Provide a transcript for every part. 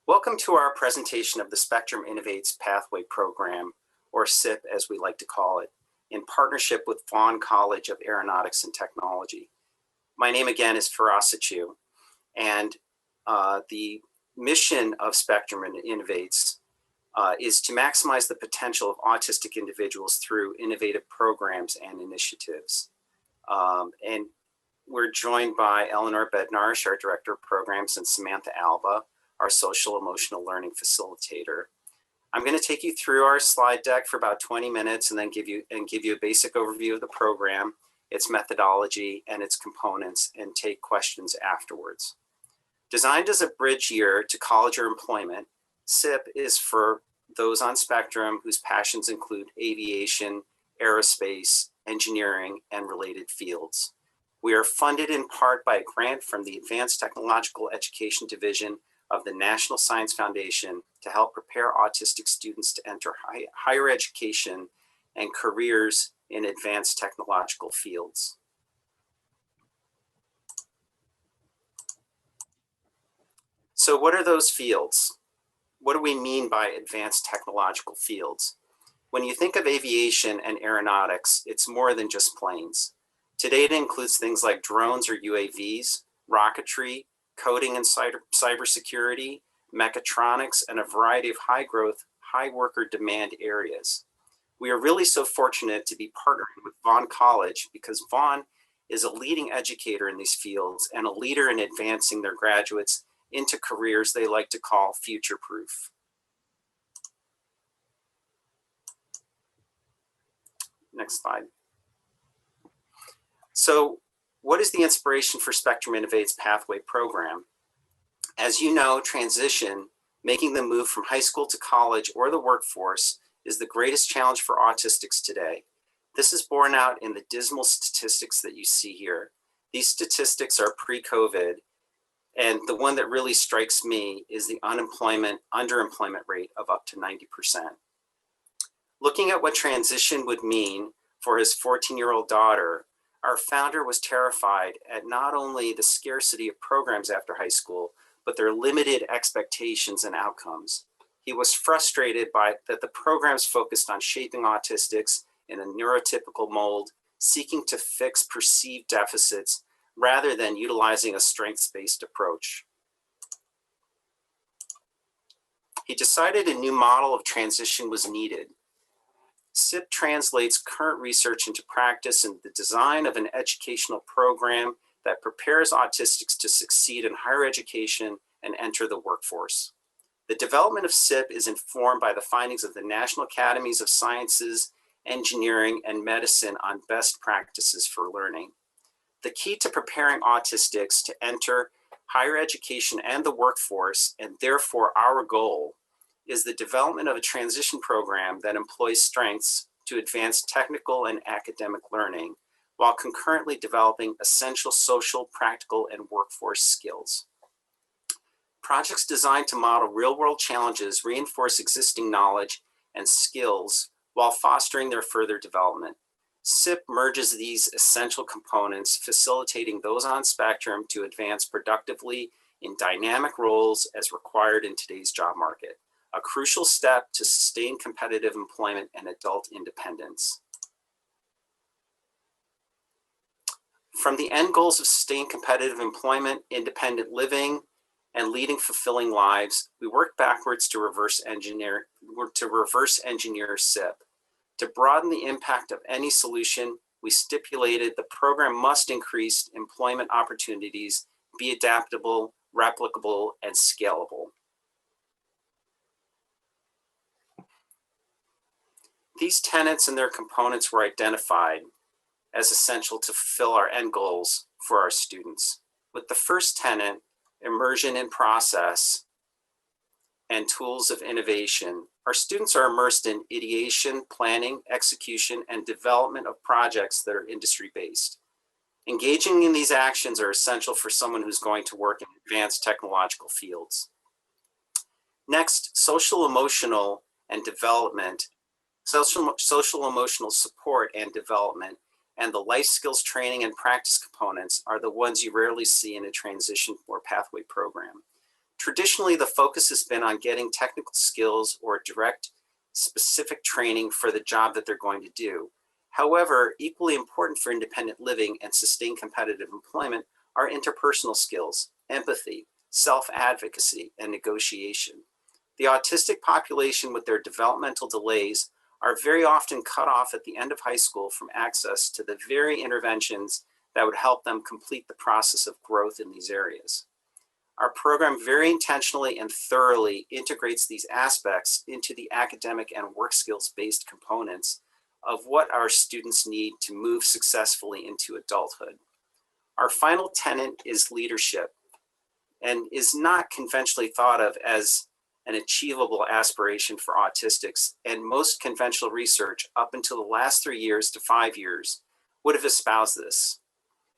Welcome to our presentation of the Spectrum Innovates Pathway Program, or SIP as we like to call it, in partnership with Vaughn College of Aeronautics and Technology. My name again is Firas Achu, and the mission of Spectrum Innovates is to maximize the potential of autistic individuals through innovative programs and initiatives. And we're joined by Eleanor Bednarsh, our Director of Programs, and Samantha Alba, our Social Emotional Learning Facilitator. I'm going to take you through our slide deck for about 20 minutes and then give you a basic overview of the program, its methodology, and its components, and take questions afterwards. Designed as a bridge year to college or employment, SIP is for those on Spectrum whose passions include aviation, aerospace, engineering, and related fields. We are funded in part by a grant from the Advanced Technological Education Division of the National Science Foundation to help prepare autistic students to enter higher education and careers in advanced technological fields. So what are those fields? What do we mean by advanced technological fields? When you think of aviation and aeronautics, it's more than just planes. Today it includes things like drones or UAVs, rocketry, coding and cybersecurity, mechatronics, and a variety of high-growth, high-worker demand areas. We are really so fortunate to be partnering with Vaughn College because Vaughn is a leading educator in these fields and a leader in advancing their graduates into careers they like to call future-proof. Next slide. So, what is the inspiration for Spectrum Innovates Pathway Program? As you know, transition, making the move from high school to college or the workforce, is the greatest challenge for autistics today. This is borne out in the dismal statistics that you see here. These statistics are pre-COVID, and the one that really strikes me is the underemployment rate of up to 90%. Looking at what transition would mean for his 14-year-old daughter, our founder was terrified at not only the scarcity of programs after high school, but their limited expectations and outcomes. He was frustrated by that the programs focused on shaping autistics in a neurotypical mold, seeking to fix perceived deficits rather than utilizing a strengths-based approach. He decided a new model of transition was needed. SIP translates current research into practice in the design of an educational program that prepares autistics to succeed in higher education and enter the workforce. The development of SIP is informed by the findings of the National Academies of Sciences, Engineering, and Medicine on best practices for learning. The key to preparing autistics to enter higher education and the workforce, and therefore our goal, is the development of a transition program that employs strengths to advance technical and academic learning, while concurrently developing essential social, practical, and workforce skills. Projects designed to model real-world challenges reinforce existing knowledge and skills while fostering their further development. SIP merges these essential components, facilitating those on Spectrum to advance productively in dynamic roles as required in today's job market, a crucial step to sustain competitive employment and adult independence. From the end goals of sustained competitive employment, independent living, and leading fulfilling lives, we work backwards to reverse engineer SIP. To broaden the impact of any solution, we stipulated the program must increase employment opportunities, be adaptable, replicable, and scalable. These tenets and their components were identified as essential to fulfill our end goals for our students. With the first tenet, immersion in process and tools of innovation, our students are immersed in ideation, planning, execution, and development of projects that are industry-based. Engaging in these actions are essential for someone who's going to work in advanced technological fields. Next, social emotional emotional support and development, and the life skills training and practice components are the ones you rarely see in a transition or pathway program. Traditionally, the focus has been on getting technical skills or direct specific training for the job that they're going to do. However, equally important for independent living and sustained competitive employment are interpersonal skills, empathy, self-advocacy, and negotiation. The autistic population with their developmental delays are very often cut off at the end of high school from access to the very interventions that would help them complete the process of growth in these areas. Our program very intentionally and thoroughly integrates these aspects into the academic and work skills-based components of what our students need to move successfully into adulthood. Our final tenet is leadership, and is not conventionally thought of as an achievable aspiration for autistics, and most conventional research up until the last 3 years to 5 years would have espoused this.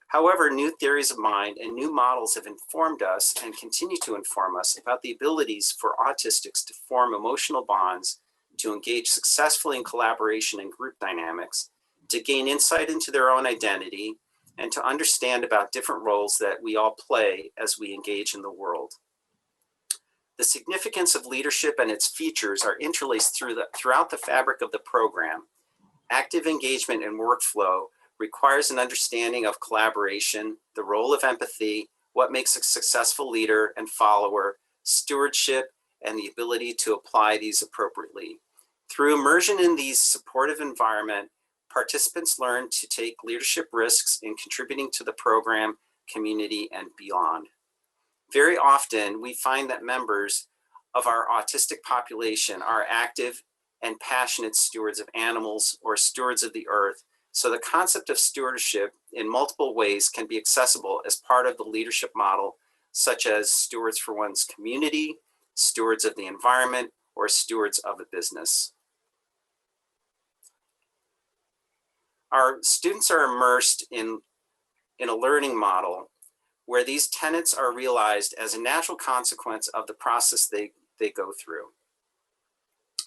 However, new theories of mind and new models have informed us and continue to inform us about the abilities for autistics to form emotional bonds, to engage successfully in collaboration and group dynamics, to gain insight into their own identity, and to understand about different roles that we all play as we engage in the world. The significance of leadership and its features are interlaced throughout the fabric of the program. Active engagement and workflow requires an understanding of collaboration, the role of empathy, what makes a successful leader and follower, stewardship, and the ability to apply these appropriately. Through immersion in these supportive environment, participants learn to take leadership risks in contributing to the program, community, and beyond. Very often, we find that members of our autistic population are active and passionate stewards of animals or stewards of the earth. So the concept of stewardship in multiple ways can be accessible as part of the leadership model, such as stewards for one's community, stewards of the environment, or stewards of a business. Our students are immersed in a learning model where these tenets are realized as a natural consequence of the process they go through.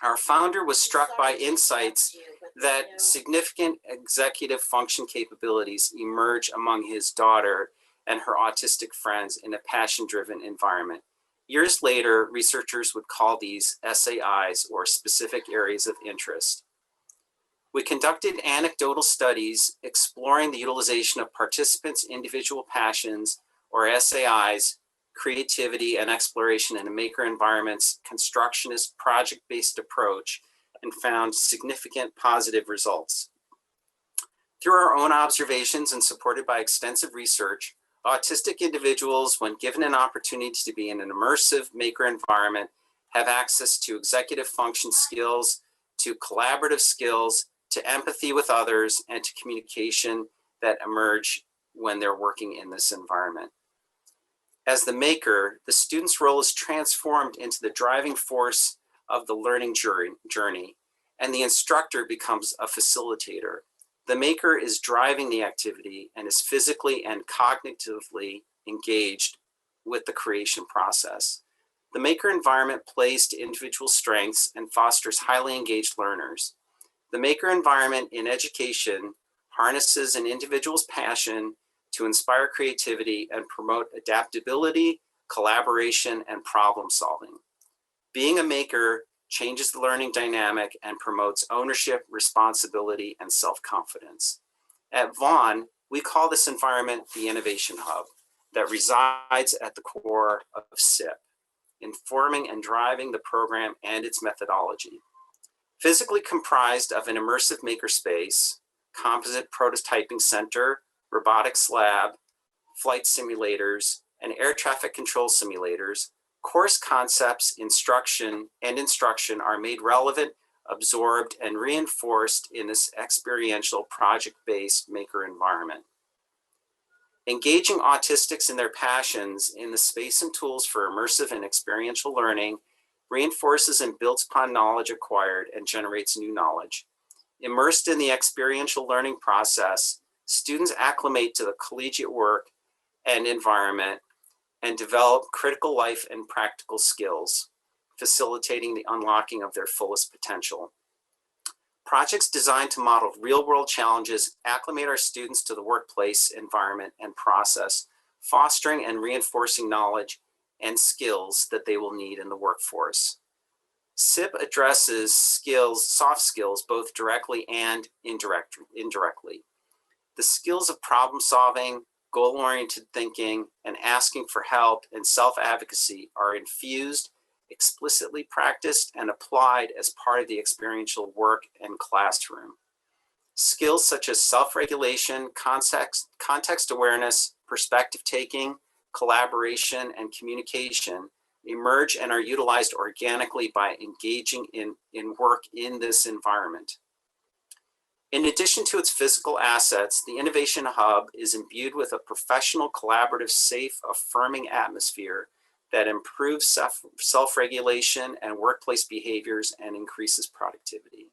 Our founder was struck by insights that significant executive function capabilities emerge among his daughter and her autistic friends in a passion-driven environment. Years later, researchers would call these SAIs, or specific areas of interest. We conducted anecdotal studies exploring the utilization of participants' individual passions, or SAIs, creativity and exploration in a maker environment's constructionist project-based approach, and found significant positive results. Through our own observations and supported by extensive research, autistic individuals, when given an opportunity to be in an immersive maker environment, have access to executive function skills, to collaborative skills, to empathy with others, and to communication that emerge when they're working in this environment. As the maker, the student's role is transformed into the driving force of the learning journey, and the instructor becomes a facilitator. The maker is driving the activity and is physically and cognitively engaged with the creation process. The maker environment plays to individual strengths and fosters highly engaged learners. The maker environment in education harnesses an individual's passion to inspire creativity and promote adaptability, collaboration, and problem solving. Being a maker changes the learning dynamic and promotes ownership, responsibility, and self-confidence. At Vaughan, we call this environment the Innovation Hub that resides at the core of SIP, informing and driving the program and its methodology. Physically comprised of an immersive makerspace, composite prototyping center, robotics lab, flight simulators, and air traffic control simulators, course concepts, instruction are made relevant, absorbed, and reinforced in this experiential project-based maker environment. Engaging autistics in their passions in the space and tools for immersive and experiential learning reinforces and builds upon knowledge acquired and generates new knowledge. Immersed in the experiential learning process, students acclimate to the collegiate work and environment and develop critical life and practical skills, facilitating the unlocking of their fullest potential. Projects designed to model real-world challenges acclimate our students to the workplace environment and process, fostering and reinforcing knowledge and skills that they will need in the workforce. SIP addresses skills, soft skills, both directly and indirectly. The skills of problem solving, goal-oriented thinking, and asking for help and self-advocacy are infused, explicitly practiced, and applied as part of the experiential work and classroom. Skills such as self-regulation, context awareness, perspective taking, collaboration, and communication emerge and are utilized organically by engaging in work in this environment. In addition to its physical assets, the Innovation Hub is imbued with a professional, collaborative, safe, affirming atmosphere that improves self-regulation and workplace behaviors and increases productivity.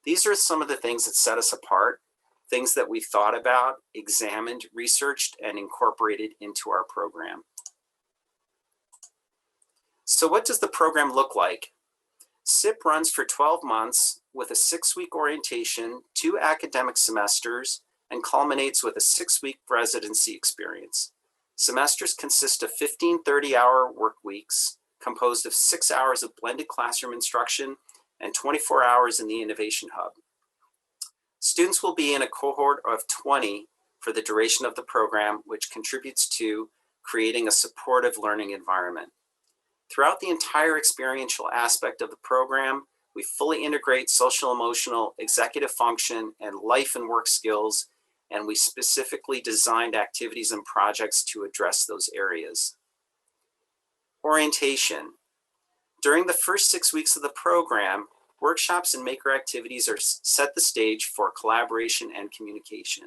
These are some of the things that set us apart, things that we thought about, examined, researched, and incorporated into our program. So what does the program look like? SIP runs for 12 months with a 6-week orientation, 2 academic semesters, and culminates with a 6-week residency experience. Semesters consist of 15 30-hour work weeks, composed of 6 hours of blended classroom instruction and 24 hours in the Innovation Hub. Students will be in a cohort of 20 for the duration of the program, which contributes to creating a supportive learning environment. Throughout the entire experiential aspect of the program, we fully integrate social, emotional, executive function, and life and work skills, and we specifically designed activities and projects to address those areas. Orientation. During the first 6 weeks of the program, workshops and maker activities are set the stage for collaboration and communication.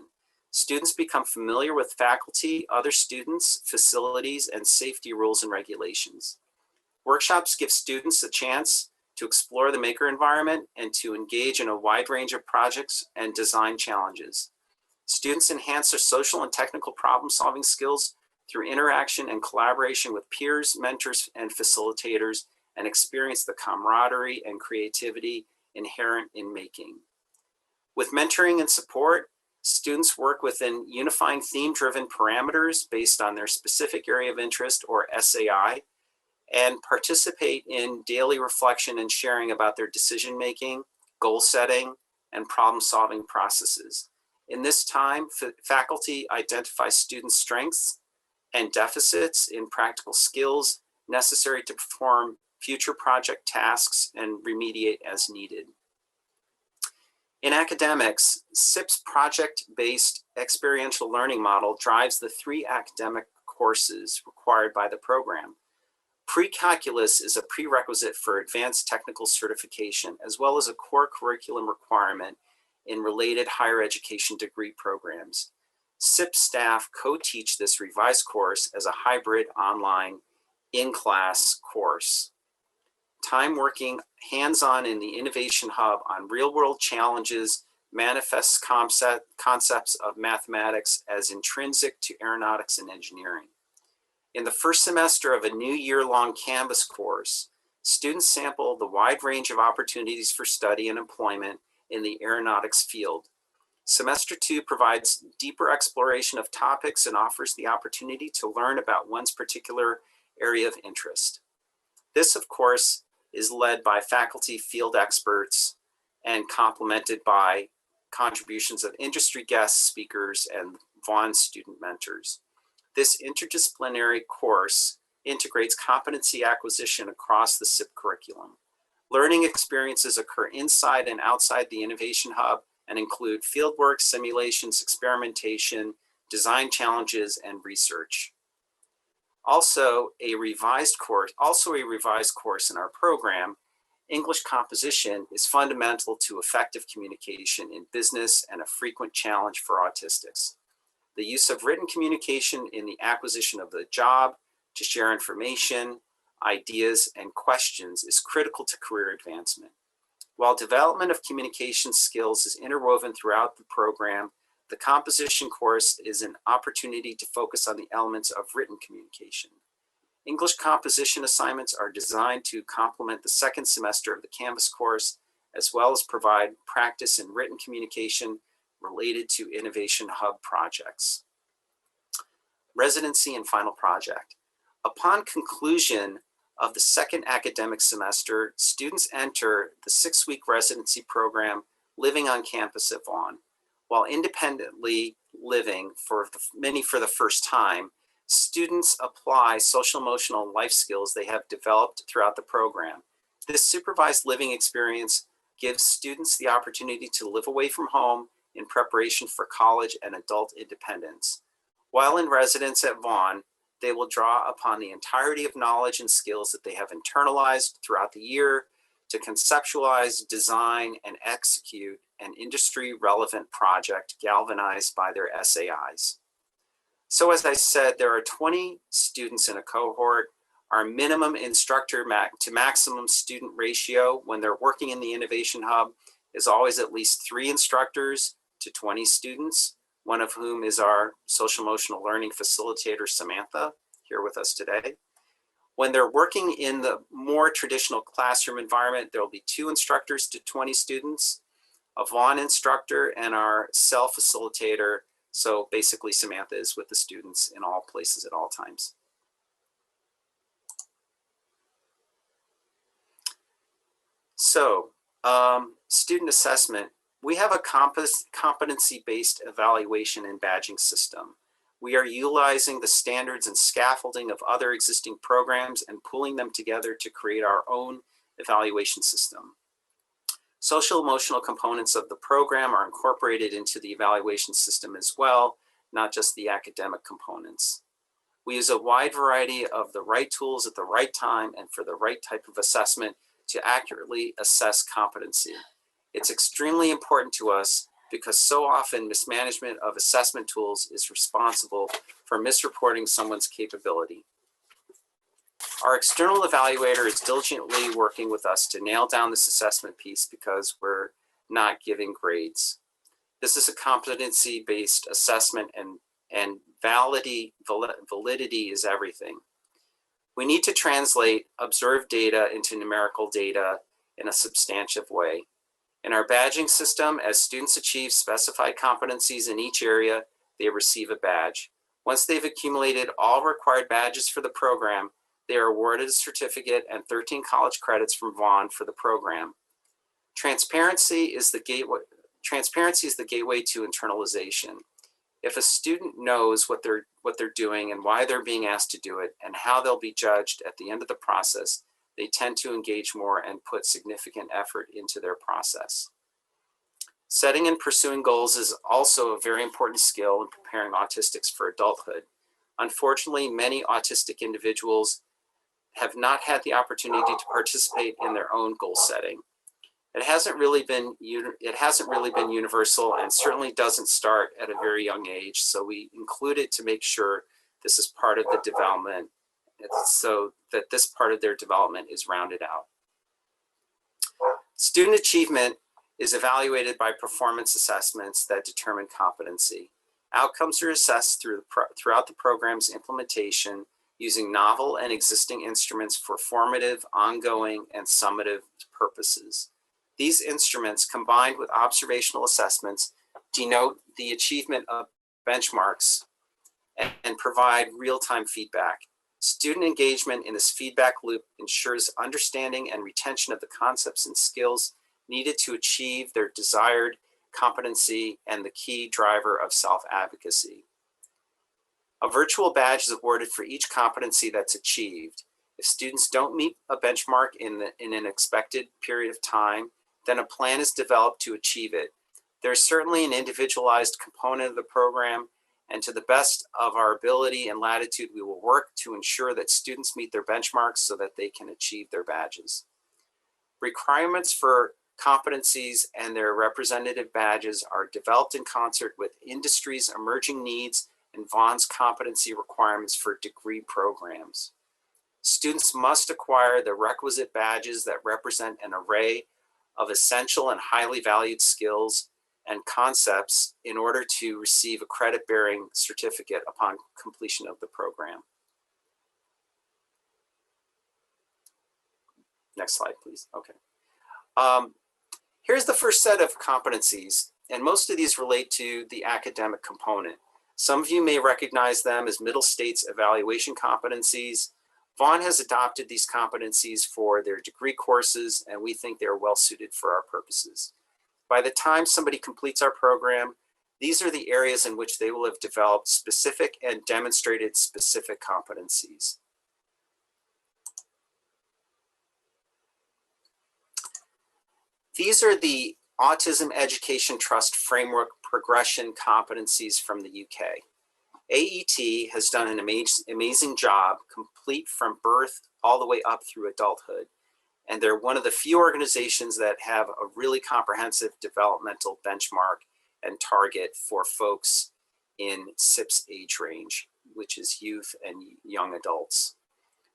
Students become familiar with faculty, other students, facilities, and safety rules and regulations. Workshops give students a chance to explore the maker environment and to engage in a wide range of projects and design challenges. Students enhance their social and technical problem-solving skills through interaction and collaboration with peers, mentors, and facilitators, and experience the camaraderie and creativity inherent in making. With mentoring and support, students work within unifying theme-driven parameters based on their specific area of interest, or SAI, and participate in daily reflection and sharing about their decision-making, goal setting, and problem-solving processes. In this time, faculty identify students' strengths and deficits in practical skills necessary to perform future project tasks and remediate as needed. In academics, SIP's project-based experiential learning model drives the 3 academic courses required by the program. Pre-calculus is a prerequisite for advanced technical certification, as well as a core curriculum requirement in related higher education degree programs. SIP staff co-teach this revised course as a hybrid online in-class course. Time working hands-on in the Innovation Hub on real-world challenges manifests concepts of mathematics as intrinsic to aeronautics and engineering. In the first semester of a new year-long Canvas course, students sample the wide range of opportunities for study and employment in the aeronautics field. Semester 2 provides deeper exploration of topics and offers the opportunity to learn about one's particular area of interest. This, of course, is led by faculty field experts and complemented by contributions of industry guest speakers and Vaughan student mentors. This interdisciplinary course integrates competency acquisition across the SIP curriculum. Learning experiences occur inside and outside the Innovation Hub and include fieldwork, simulations, experimentation, design challenges, and research. Also a revised course in our program, English composition is fundamental to effective communication in business and a frequent challenge for autistics. The use of written communication in the acquisition of the job, to share information, ideas, and questions is critical to career advancement. While development of communication skills is interwoven throughout the program, the composition course is an opportunity to focus on the elements of written communication. English composition assignments are designed to complement the second semester of the Canvas course, as well as provide practice in written communication related to Innovation Hub projects. Residency and final project. Upon conclusion of the second academic semester, students enter the 6-week residency program living on campus at Vaughan. While independently living for many for the first time, students apply social emotional life skills they have developed throughout the program. This supervised living experience gives students the opportunity to live away from home in preparation for college and adult independence. While in residence at Vaughan, they will draw upon the entirety of knowledge and skills that they have internalized throughout the year to conceptualize, design, and execute an industry-relevant project galvanized by their SAIs. So as I said, there are 20 students in a cohort. Our minimum instructor to maximum student ratio when they're working in the Innovation Hub is always at least 3 instructors to 20 students, one of whom is our social emotional learning facilitator, Samantha, here with us today. When they're working in the more traditional classroom environment, there will be 2 instructors to 20 students, a Vaughan instructor, and our cell facilitator. So basically Samantha is with the students in all places at all times. So student assessment, we have a competency-based evaluation and badging system. We are utilizing the standards and scaffolding of other existing programs and pulling them together to create our own evaluation system. Social emotional components of the program are incorporated into the evaluation system as well, not just the academic components. We use a wide variety of the right tools at the right time and for the right type of assessment to accurately assess competency. It's extremely important to us because so often mismanagement of assessment tools is responsible for misreporting someone's capability. Our external evaluator is diligently working with us to nail down this assessment piece because we're not giving grades. This is a competency-based assessment, and validity is everything. We need to translate observed data into numerical data in a substantive way. In our badging system, as students achieve specified competencies in each area, they receive a badge. Once they've accumulated all required badges for the program, they are awarded a certificate and 13 college credits from Vaughan for the program. Transparency is the gateway to internalization. If a student knows what they're doing and why they're being asked to do it and how they'll be judged at the end of the process, they tend to engage more and put significant effort into their process. Setting and pursuing goals is also a very important skill in preparing autistics for adulthood. Unfortunately, many autistic individuals have not had the opportunity to participate in their own goal setting. It hasn't really been universal and certainly doesn't start at a very young age. So we include it to make sure this is part of the development, so that this part of their development is rounded out. Student achievement is evaluated by performance assessments that determine competency. Outcomes are assessed throughout the program's implementation using novel and existing instruments for formative, ongoing, and summative purposes. These instruments, combined with observational assessments, denote the achievement of benchmarks and provide real-time feedback. Student engagement in this feedback loop ensures understanding and retention of the concepts and skills needed to achieve their desired competency and the key driver of self-advocacy. A virtual badge is awarded for each competency that's achieved. If students don't meet a benchmark in an expected period of time, then a plan is developed to achieve it. There's certainly an individualized component of the program, and to the best of our ability and latitude, we will work to ensure that students meet their benchmarks so that they can achieve their badges. Requirements for competencies and their representative badges are developed in concert with industry's emerging needs and Vaughan's competency requirements for degree programs. Students must acquire the requisite badges that represent an array of essential and highly valued skills and concepts in order to receive a credit-bearing certificate upon completion of the program. Next slide, please. Okay. Here's the first set of competencies, and most of these relate to the academic component. Some of you may recognize them as Middle States evaluation competencies. Vaughan has adopted these competencies for their degree courses, and we think they're well suited for our purposes. By the time somebody completes our program, these are the areas in which they will have developed specific and demonstrated specific competencies. These are the Autism Education Trust Framework Progression Competencies from the UK. AET has done an amazing job, complete from birth all the way up through adulthood. And they're one of the few organizations that have a really comprehensive developmental benchmark and target for folks in SIP's age range, which is youth and young adults.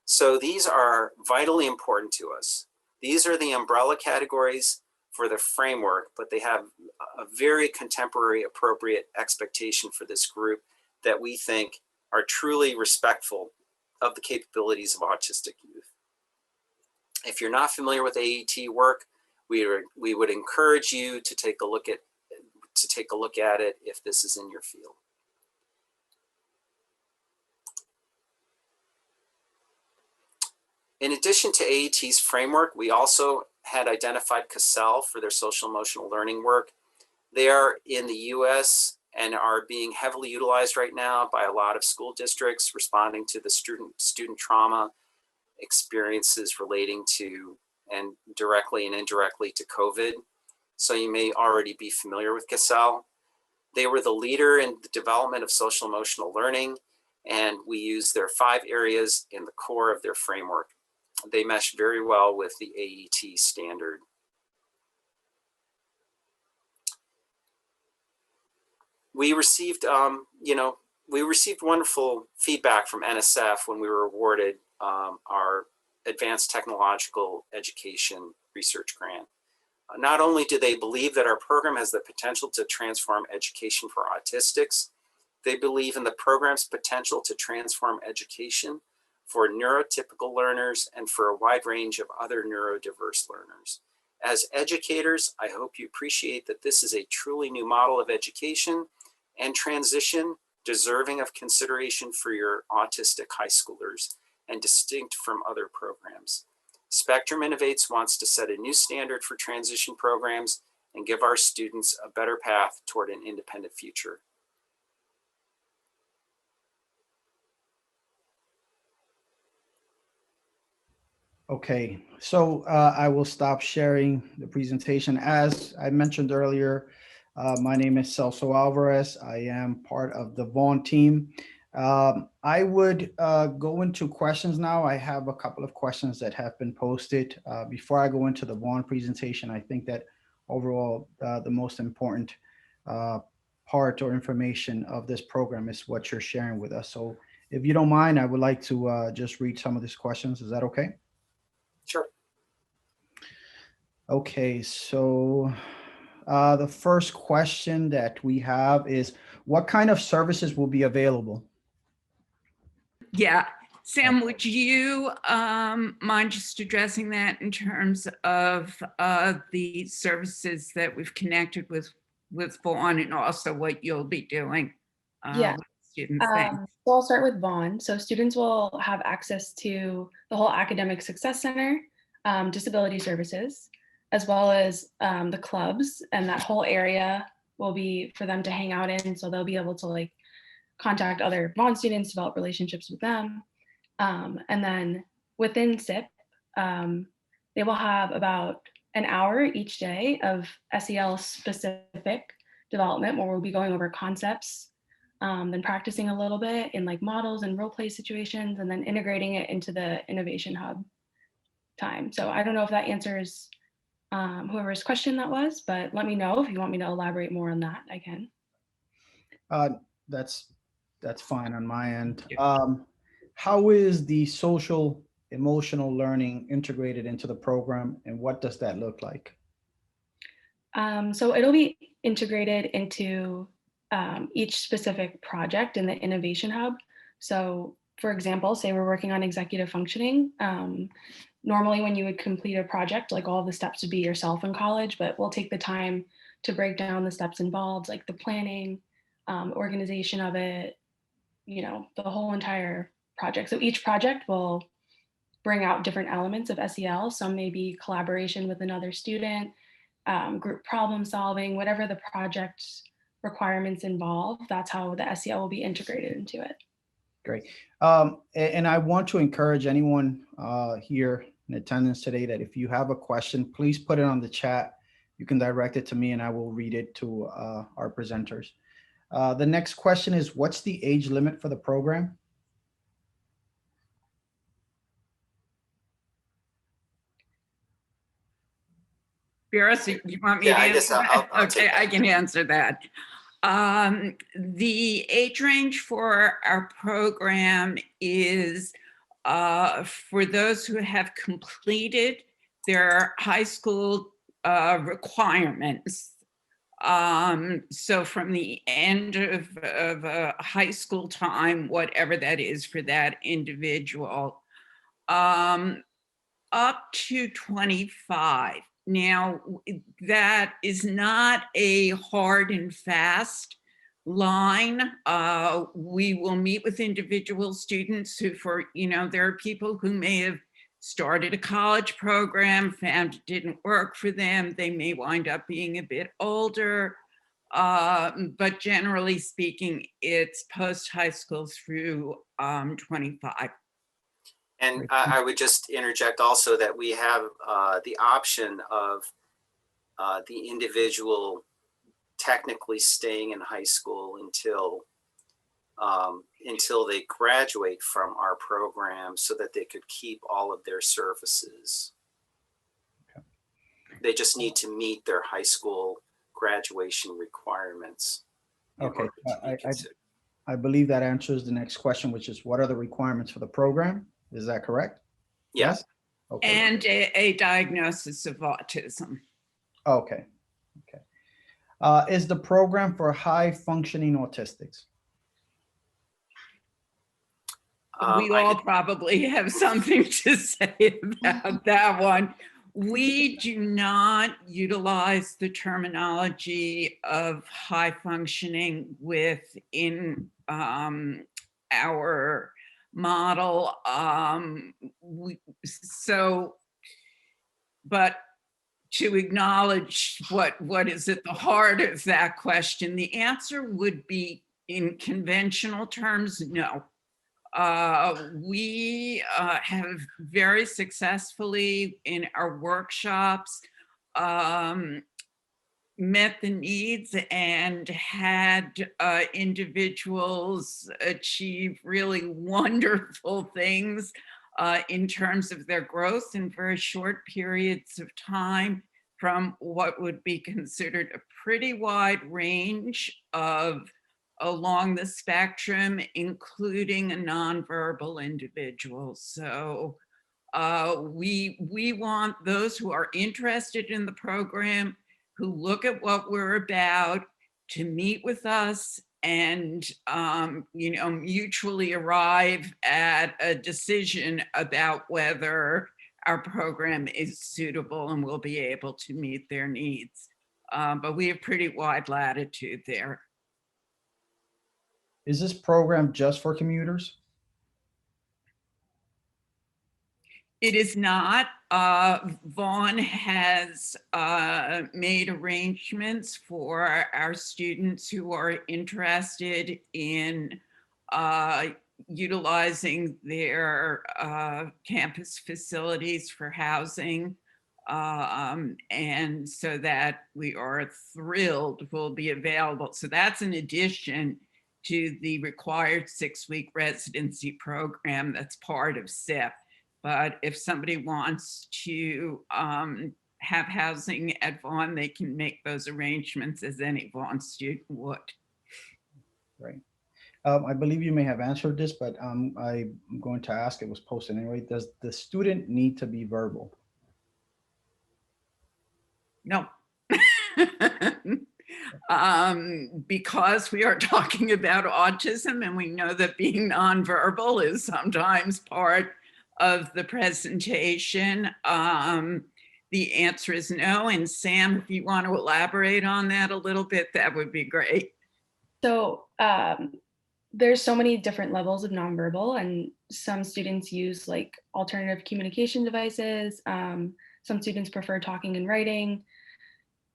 So these are vitally important to us. These are the umbrella categories for the framework, but they have a very contemporary, appropriate expectation for this group that we think are truly respectful of the capabilities of autistic youth. If you're not familiar with AET work, we would encourage you to take a look at it if this is in your field. In addition to AET's framework, we also had identified CASEL for their social emotional learning work. They are in the US and are being heavily utilized right now by a lot of school districts responding to the student trauma experiences relating to and directly and indirectly to COVID. So you may already be familiar with CASEL. They were the leader in the development of social emotional learning, and we use their 5 areas in the core of their framework. They mesh very well with the AET standard. We received, wonderful feedback from NSF when we were awarded our Advanced Technological Education Research Grant. Not only do they believe that our program has the potential to transform education for autistics, they believe in the program's potential to transform education for neurotypical learners and for a wide range of other neurodiverse learners. As educators, I hope you appreciate that this is a truly new model of education and transition deserving of consideration for your autistic high schoolers and distinct from other programs. Spectrum Innovates wants to set a new standard for transition programs and give our students a better path toward an independent future. Okay, so I will stop sharing the presentation. As I mentioned earlier, my name is Celso Alvarez. I am part of the Vaughan team. I would go into questions now. I have a couple of questions that have been posted. Before I go into the Vaughan presentation, I think that overall the most important part or information of this program is what you're sharing with us. So if you don't mind, I would like to just read some of these questions. Is that okay? Sure. Okay, so the first question that we have is, what kind of services will be available? Yeah, Sam, would you mind just addressing that in terms of the services that we've connected with Vaughan and also what you'll be doing Yeah. with students? So I'll start with Vaughan. So students will have access to the whole Academic Success Center, disability services, as well as the clubs, and that whole area will be for them to hang out in. So they'll be able to contact other Vaughan students, develop relationships with them. And then within SIP, they will have about an hour each day of SEL specific development where we'll be going over concepts, then practicing a little bit in models and role play situations, and then integrating it into the Innovation Hub time. So I don't know if that answers whoever's question that was, but let me know if you want me to elaborate more on that. I can. That's fine on my end. How is the social emotional learning integrated into the program, and what does that look like? So it'll be integrated into each specific project in the Innovation Hub. So for example, say we're working on executive functioning. Normally when you would complete a project, all the steps would be yourself in college, but we'll take the time to break down the steps involved, like the planning, organization of it, the whole entire project. So each project will bring out different elements of SEL. Some may be collaboration with another student, group problem solving, whatever the project requirements involve, that's how the SEL will be integrated into it. Great. And I want to encourage anyone here in attendance today that if you have a question, please put it on the chat. You can direct it to me and I will read it to our presenters. The next question is, what's the age limit for the program? Vera, so you want me to I guess answer that? I'll Okay, take that. I can answer that. The age range for our program is for those who have completed their high school requirements. So from the end of high school time, whatever that is for that individual, up to 25. Now, that is not a hard and fast line. We will meet with individual students who, there are people who may have started a college program, found it didn't work for them. They may wind up being a bit older. But generally speaking, it's post-high school through 25. And I would just interject also that we have the option of the individual technically staying in high school until they graduate from our program so that they could keep all of their services. Okay. They just need to meet their high school graduation requirements. Okay, I believe that answers the next question, which is what are the requirements for the program? Is that correct? Yes. Okay. And a diagnosis of autism. Okay. Okay. Is the program for high functioning autistics? We all probably have something to say about that one. We do not utilize the terminology of high functioning within our model. But to acknowledge what is at the heart of that question, the answer would be, in conventional terms, no. We have very successfully in our workshops met the needs and had individuals achieve really wonderful things in terms of their growth in very short periods of time, from what would be considered a pretty wide range of along the spectrum, including a nonverbal individual. So we want those who are interested in the program, who look at what we're about, to meet with us and mutually arrive at a decision about whether our program is suitable and will be able to meet their needs. But we have pretty wide latitude there. Is this program just for commuters? It is not. Vaughn has made arrangements for our students who are interested in utilizing their campus facilities for housing. And so that we are thrilled will be available. So that's in addition to the required 6-week residency program that's part of SIP. But if somebody wants to have housing at Vaughn, they can make those arrangements as any Vaughn student would. Right. I believe you may have answered this, but I'm going to ask, it was posted anyway. Does the student need to be verbal? No. Because we are talking about autism and we know that being nonverbal is sometimes part of the presentation, the answer is no. And Sam, if you want to elaborate on that a little bit, that would be great. So there's so many different levels of nonverbal, and some students use like alternative communication devices. Some students prefer talking and writing.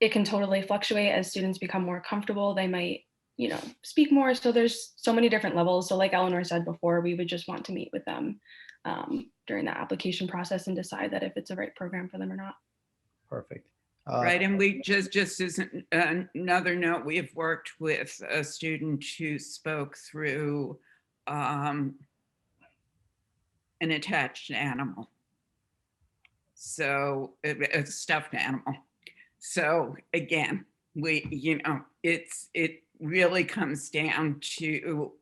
It can totally fluctuate as students become more comfortable. They might, speak more. So there's so many different levels. So like Eleanor said before, we would just want to meet with them during the application process and decide that if it's a right program for them or not. Perfect. Right, and we just as another note, we have worked with a student who spoke through an attached animal. So a stuffed animal. So again, it really comes down to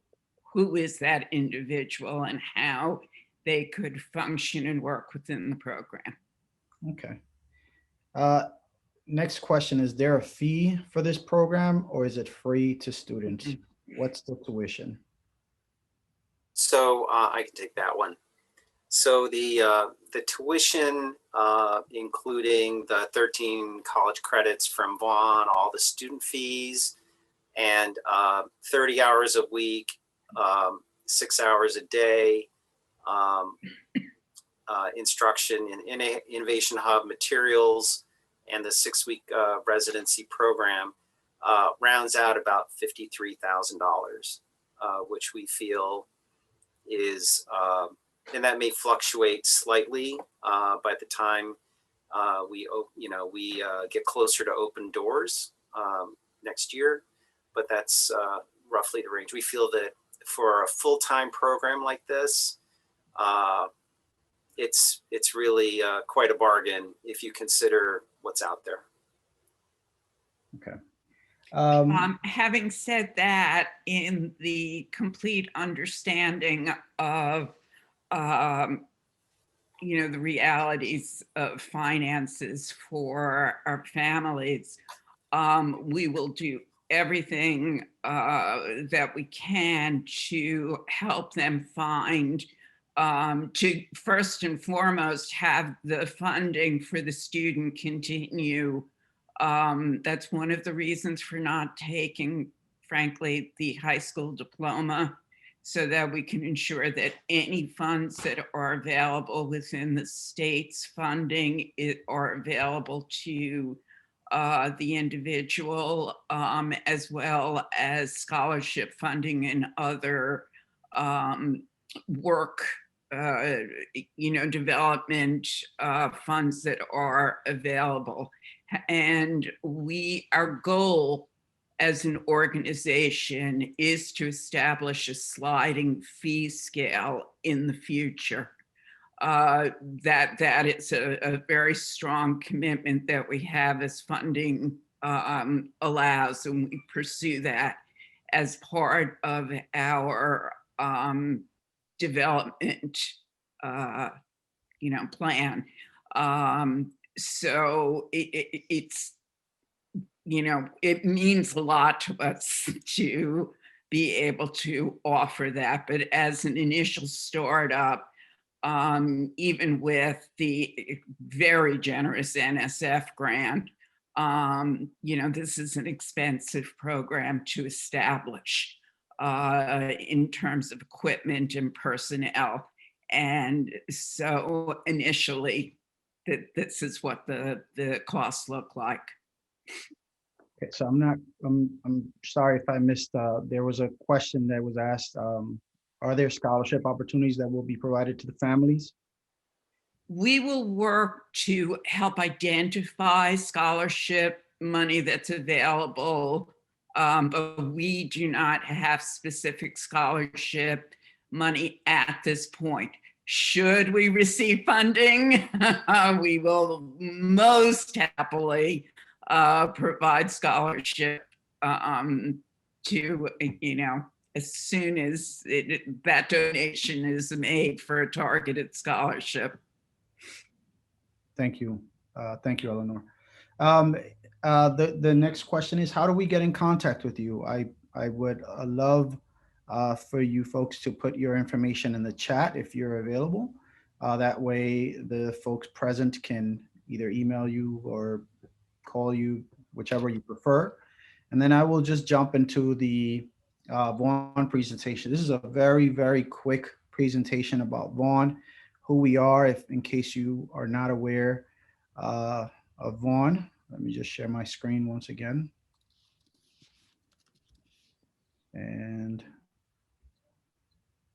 who is that individual and how they could function and work within the program. Okay. Next question, is there a fee for this program or is it free to students? What's the tuition? So I can take that one. So the tuition, including the 13 college credits from Vaughn, all the student fees, and 30 hours a week, 6 hours a day, instruction in Innovation Hub materials, and the 6-week residency program rounds out about $53,000, which we feel is, and that may fluctuate slightly by the time we get closer to open doors next year, but that's roughly the range. We feel that for a full-time program like this, it's really quite a bargain if you consider what's out there. Okay. Having said that, in the complete understanding of the realities of finances for our families, we will do everything that we can to help them find, to first and foremost have the funding for the student continue. That's one of the reasons for not taking, frankly, the high school diploma, so that we can ensure that any funds that are available within the state's funding are available to the individual, as well as scholarship funding and other work, development funds that are available. And our goal as an organization is to establish a sliding fee scale in the future. That is a very strong commitment that we have as funding allows, and we pursue that as part of our development plan. So it's it means a lot to us to be able to offer that. But as an initial startup, even with the very generous NSF grant, this is an expensive program to establish in terms of equipment and personnel. And so initially, this is what the costs look like. Okay, so I'm sorry if I missed, there was a question that was asked. Are there scholarship opportunities that will be provided to the families? We will work to help identify scholarship money that's available, but we do not have specific scholarship money at this point. Should we receive funding, we will most happily provide scholarship to, as soon as that donation is made for a targeted scholarship. Thank you. Thank you, Eleanor. The next question is, how do we get in contact with you? I would love for you folks to put your information in the chat if you're available. That way the folks present can either email you or call you, whichever you prefer. And then I will just jump into the Vaughn presentation. This is a very, very quick presentation about Vaughn, who we are, if in case you are not aware of Vaughn. Let me just share my screen once again. And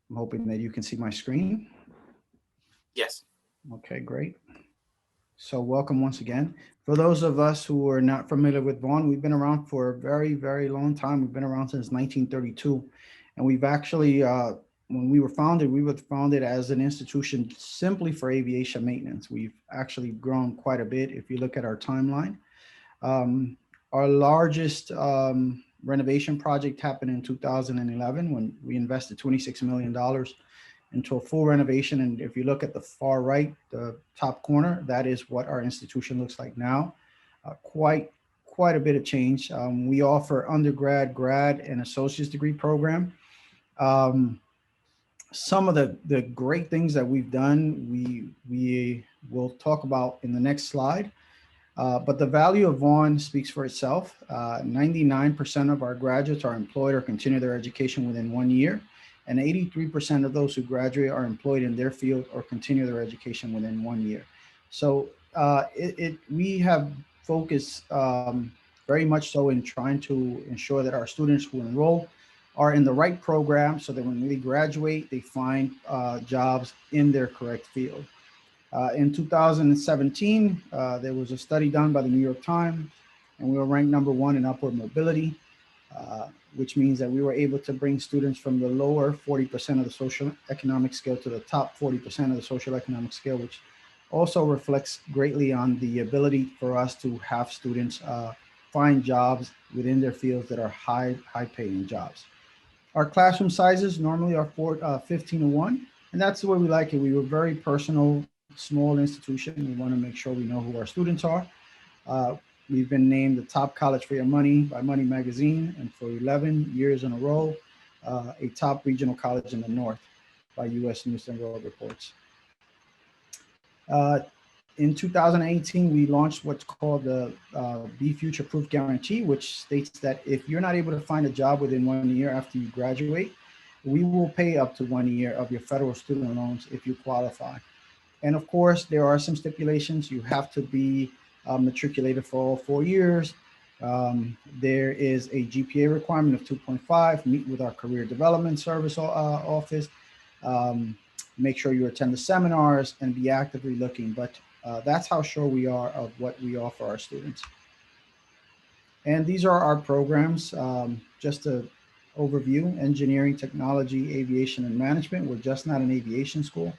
I'm hoping that you can see my screen. Yes. Okay, great. So welcome once again. For those of us who are not familiar with Vaughn, we've been around for a very, very long time. We've been around since 1932. And we've actually, when we were founded as an institution simply for aviation maintenance. We've actually grown quite a bit if you look at our timeline. Our largest renovation project happened in 2011 when we invested $26 million into a full renovation. And if you look at the far right, the top corner, that is what our institution looks like now. Quite a bit of change. We offer undergrad, grad, and associate's degree program. Some of the great things that we've done, we will talk about in the next slide. But the value of Vaughn speaks for itself. 99% of our graduates are employed or continue their education within 1 year. And 83% of those who graduate are employed in their field or continue their education within 1 year. So we have focused very much so in trying to ensure that our students who enroll are in the right program so that when they graduate, they find jobs in their correct field. In 2017, there was a study done by the New York Times, and we were ranked #1 in upward mobility, which means that we were able to bring students from the lower 40% of the social economic scale to the top 40% of the social economic scale, which also reflects greatly on the ability for us to have students find jobs within their fields that are high paying jobs. Our classroom sizes normally are 15:1, and that's the way we like it. We were very personal, small institution. We want to make sure we know who our students are. We've been named the top college for your money by Money Magazine, and for 11 years in a row, a top regional college in the North by U.S. News and World Reports. In 2018, we launched what's called the Be Future Proof Guarantee, which states that if you're not able to find a job within 1 year after you graduate, we will pay up to 1 year of your federal student loans if you qualify. And of course, there are some stipulations. You have to be matriculated for all 4 years. There is a GPA requirement of 2.5, meet with our career development service office. Make sure you attend the seminars and be actively looking. But that's how sure we are of what we offer our students. And these are our programs. Just to overview: engineering, technology, aviation, and management. We're just not an aviation school.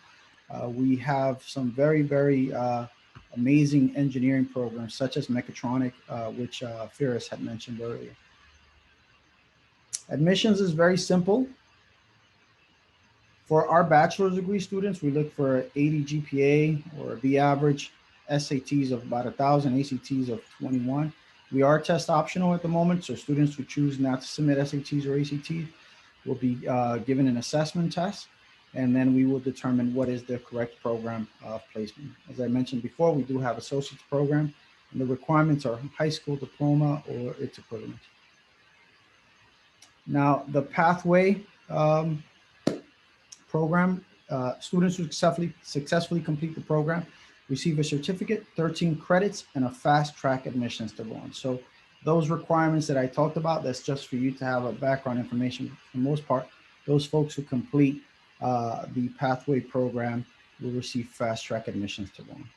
We have some very, very amazing engineering programs, such as mechatronic, which Firas had mentioned earlier. Admissions is very simple. For our bachelor's degree students, we look for 80 GPA or a B average, SATs of about 1,000, ACTs of 21. We are test optional at the moment, so students who choose not to submit SATs or ACTs will be given an assessment test, and then we will determine what is the correct program of placement. As I mentioned before, we do have associate's program, and the requirements are high school diploma or its equivalent. Now, the pathway program, students who successfully complete the program receive a certificate, 13 credits, and a fast track admissions to Vaughn. So those requirements that I talked about, that's just for you to have a background information. For the most part, those folks who complete the pathway program will receive fast track admissions to Vaughn.